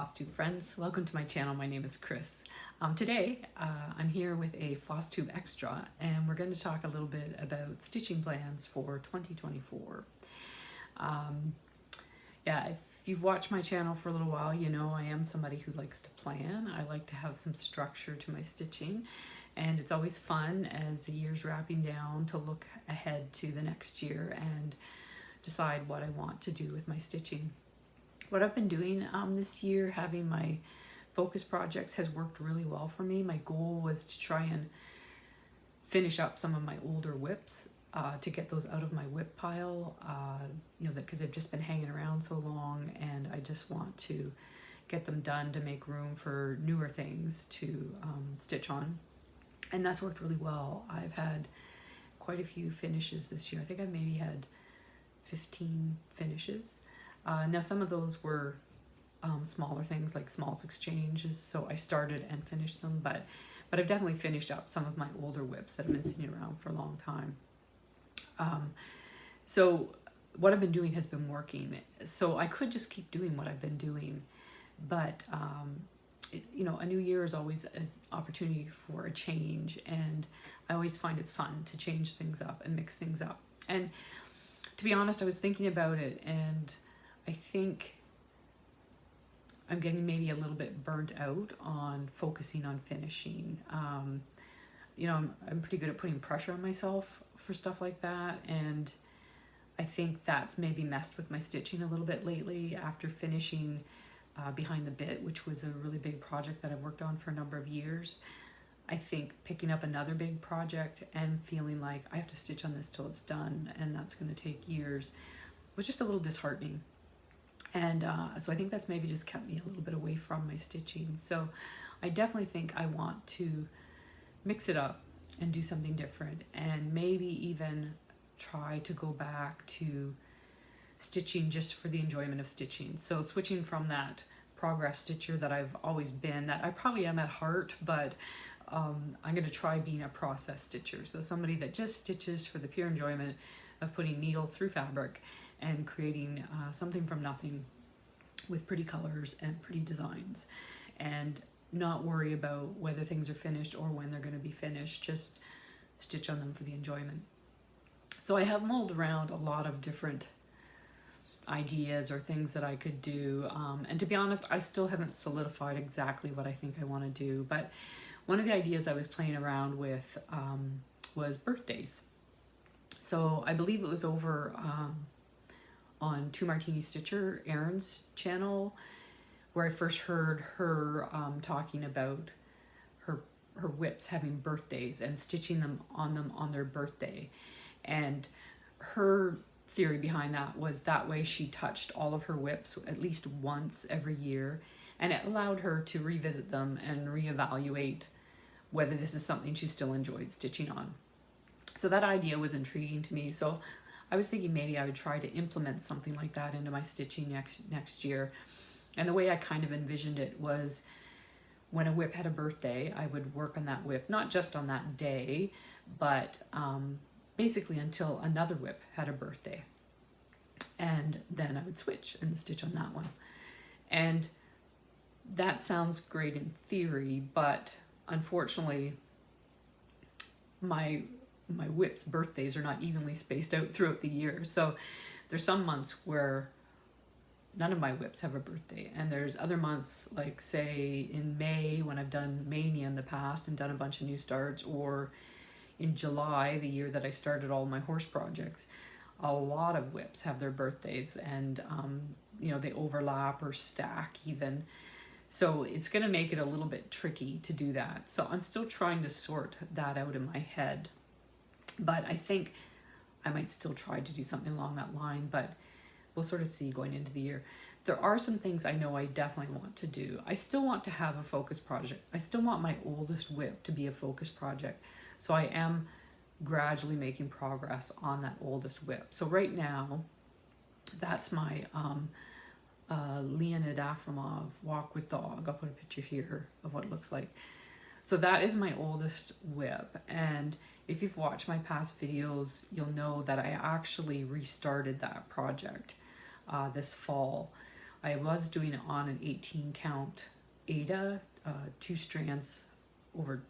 FlossTube friends, welcome to my channel. My name is Chris. Today I'm here with a FlossTube Extra and we're going to talk a little bit about stitching plans for 2024. If you've watched my channel for a little while, you know I am somebody who likes to plan. I like to have some structure to my stitching, and it's always fun as the year's wrapping down to look ahead to the next year and decide what I want to do with my stitching. What I've been doing this year, having my focus projects, has worked really well for me. My goal was to try and finish up some of my older whips, to get those out of my whip pile, because they've just been hanging around so long, and I just want to get them done to make room for newer things to stitch on. And that's worked really well. I've had quite a few finishes this year. I think I've maybe had 15 finishes. Now some of those were smaller things like smalls exchanges, so I started and finished them, but I've definitely finished up some of my older whips that have been sitting around for a long time. So what I've been doing has been working, so I could just keep doing what I've been doing, but a new year is always an opportunity for a change, and I always find it's fun to change things up and mix things up. And to be honest, I was thinking about it, and I think I'm getting maybe a little bit burnt out on focusing on finishing. I'm pretty good at putting pressure on myself for stuff like that, and I think that's maybe messed with my stitching a little bit lately after finishing Behind the Bit, which was a really big project that I've worked on for a number of years. I think picking up another big project and feeling like I have to stitch on this till it's done, and that's going to take years, was just a little disheartening. And so I think that's maybe just kept me a little bit away from my stitching. So I definitely think I want to mix it up and do something different, and maybe even try to go back to stitching just for the enjoyment of stitching. So switching from that progress stitcher that I've always been, that I probably am at heart, but I'm going to try being a process stitcher. So somebody that just stitches for the pure enjoyment of putting needle through fabric and creating something from nothing with pretty colors and pretty designs, and not worry about whether things are finished or when they're going to be finished, just stitch on them for the enjoyment. So I have mulled around a lot of different ideas or things that I could do, and to be honest, I still haven't solidified exactly what I think I want to do, but one of the ideas I was playing around with was birthdays. So I believe it was over on Two Martini Stitcher, Erin's channel, where I first heard her talking about her whips having birthdays and stitching them on their birthday. And her theory behind that was that way she touched all of her whips at least once every year, and it allowed her to revisit them and reevaluate whether this is something she still enjoyed stitching on. So that idea was intriguing to me. So I was thinking maybe I would try to implement something like that into my stitching next year. And the way I kind of envisioned it was, when a whip had a birthday, I would work on that whip, not just on that day, but basically until another whip had a birthday. And then I would switch and stitch on that one. And that sounds great in theory, but unfortunately, my whips' birthdays are not evenly spaced out throughout the year. So there's some months where none of my whips have a birthday, and there's other months, like say in May, when I've done Mania in the past and done a bunch of new starts, or in July, the year that I started all my horse projects, a lot of whips have their birthdays, and they overlap or stack even. So it's going to make it a little bit tricky to do that. So I'm still trying to sort that out in my head, but I think I might still try to do something along that line, but we'll sort of see going into the year. There are some things I know I definitely want to do. I still want to have a focus project. I still want my oldest whip to be a focus project. So I am gradually making progress on that oldest whip. So right now, that's my Leonid Afremov Walk with Dog. I'll put a picture here of what it looks like. So that is my oldest whip, and if you've watched my past videos, you'll know that I actually restarted that project this fall. I was doing it on an 18 count Aida, two strands over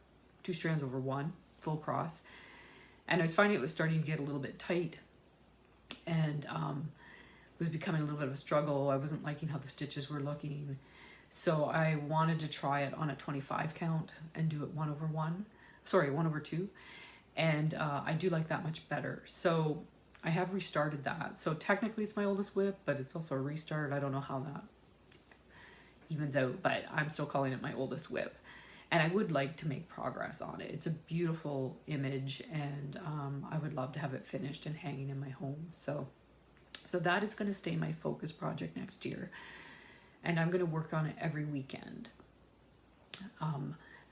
one full cross, and I was finding it was starting to get a little bit tight, and was becoming a little bit of a struggle. I wasn't liking how the stitches were looking, so I wanted to try it on a 25 count and do it 1/2, and I do like that much better. So I have restarted that. So technically it's my oldest whip, but it's also a restart. I don't know how that evens out, but I'm still calling it my oldest whip. And I would like to make progress on it. It's a beautiful image, and I would love to have it finished and hanging in my home. So that is going to stay my focus project next year. And I'm going to work on it every weekend.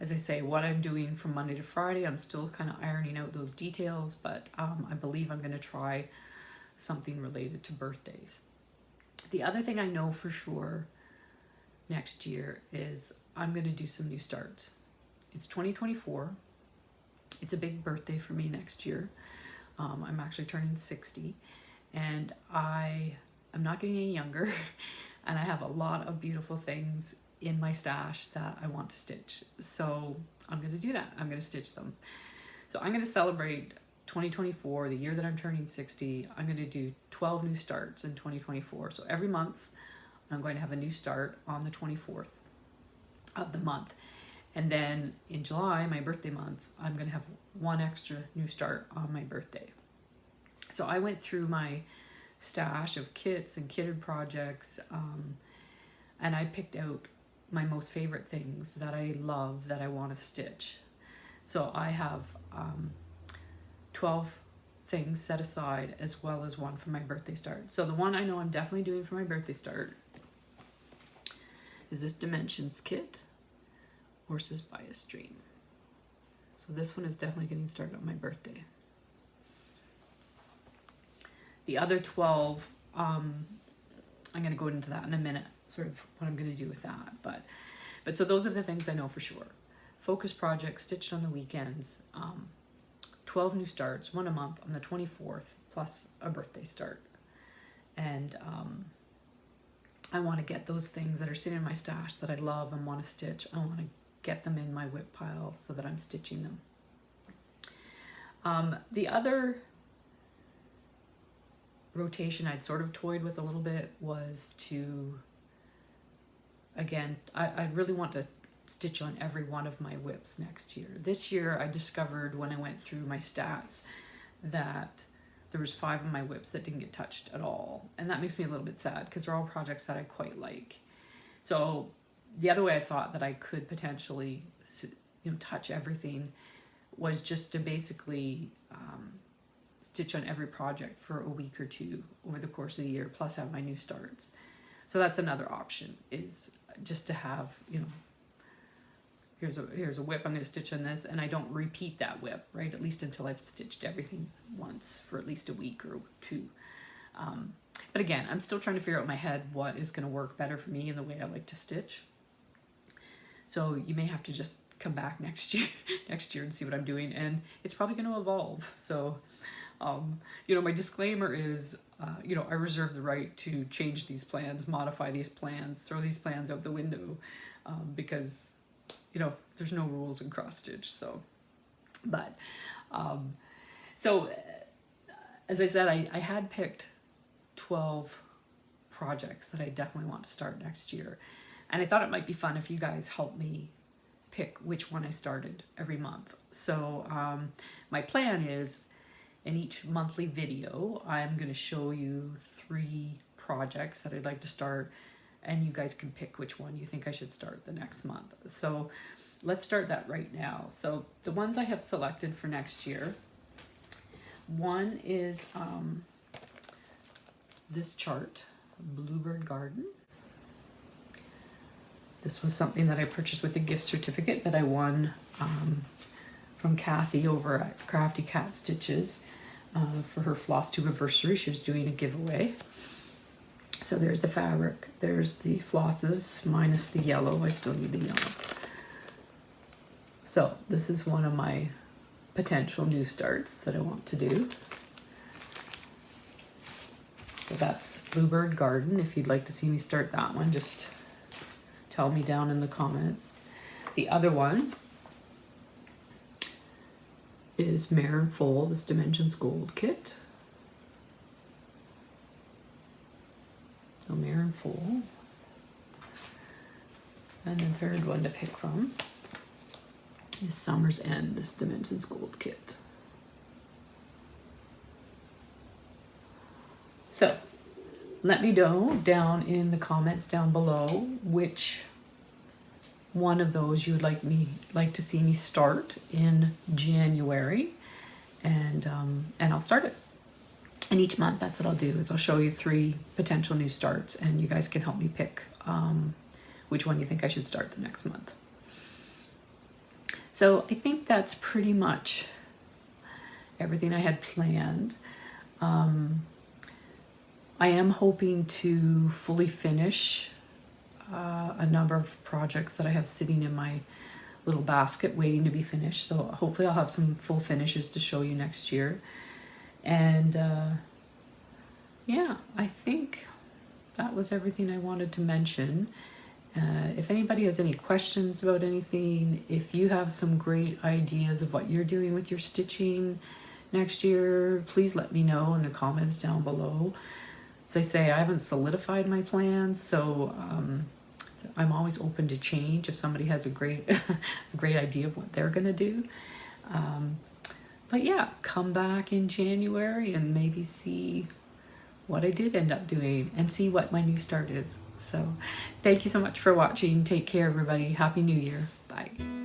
As I say, what I'm doing from Monday to Friday, I'm still kind of ironing out those details, but I believe I'm going to try something related to birthdays. The other thing I know for sure next year is I'm going to do some new starts. It's 2024. It's a big birthday for me next year. I'm actually turning 60, and I am not getting any younger, and I have a lot of beautiful things in my stash that I want to stitch. So I'm going to do that. I'm going to stitch them. So I'm going to celebrate 2024, the year that I'm turning 60. I'm going to do 12 new starts in 2024. So every month I'm going to have a new start on the 24th of the month. And then in July, my birthday month, I'm going to have one extra new start on my birthday. So I went through my stash of kits and kitted projects, and I picked out my most favorite things that I love that I want to stitch. So I have 12 things set aside, as well as one for my birthday start. So the one I know I'm definitely doing for my birthday start is this Dimensions kit, Horses by a Stream. So this one is definitely getting started on my birthday. The other 12, I'm going to go into that in a minute, sort of what I'm going to do with that. But so those are the things I know for sure. Focus projects stitched on the weekends, 12 new starts, one a month on the 24th, plus a birthday start. And I want to get those things that are sitting in my stash that I love and want to stitch. I want to get them in my whip pile so that I'm stitching them. The other rotation I'd sort of toyed with a little bit was to, again, I really want to stitch on every one of my whips next year. This year I discovered when I went through my stats that there was 5 of my whips that didn't get touched at all. And that makes me a little bit sad because they're all projects that I quite like. So the other way I thought that I could potentially, touch everything was just to basically stitch on every project for a week or two over the course of the year, plus have my new starts. So that's another option, is just to have, here's a whip, I'm going to stitch on this, and I don't repeat that whip, right? At least until I've stitched everything once for at least a week or two. But again, I'm still trying to figure out in my head what is going to work better for me and the way I like to stitch. So you may have to just come back next year and see what I'm doing, and it's probably going to evolve. So, my disclaimer is, I reserve the right to change these plans, modify these plans, throw these plans out the window, because, there's no rules in cross stitch. So, but, as I said, I had picked 12 projects that I definitely want to start next year. And I thought it might be fun if you guys help me pick which one I started every month. So my plan is, in each monthly video, I'm going to show you 3 projects that I'd like to start, and you guys can pick which one you think I should start the next month. So let's start that right now. So the ones I have selected for next year, one is this chart, Bluebird Garden. This was something that I purchased with a gift certificate that I won from Kathy over at Crafty Cat Stitches for her Floss Tube anniversary. She was doing a giveaway. So there's the fabric, there's the flosses minus the yellow. I still need the yellow. So this is one of my potential new starts that I want to do. So that's Bluebird Garden. If you'd like to see me start that one, just tell me down in the comments. The other one is Mare and Foal, this Dimensions Gold kit. So Mare and Foal. And the third one to pick from is Summer's End, this Dimensions Gold kit. So let me know down in the comments down below which one of those you would like to see me start in January, and I'll start it. And each month, that's what I'll do, is I'll show you 3 potential new starts, and you guys can help me pick which one you think I should start the next month. So I think that's pretty much everything I had planned. I am hoping to fully finish a number of projects that I have sitting in my little basket waiting to be finished. So hopefully I'll have some full finishes to show you next year. And yeah, I think that was everything I wanted to mention. If anybody has any questions about anything, if you have some great ideas of what you're doing with your stitching next year, please let me know in the comments down below. As I say, I haven't solidified my plans, so I'm always open to change if somebody has a great idea of what they're gonna do. But yeah, come back in January and maybe see what I did end up doing and see what my new start is. So thank you so much for watching. Take care, everybody. Happy New Year. Bye.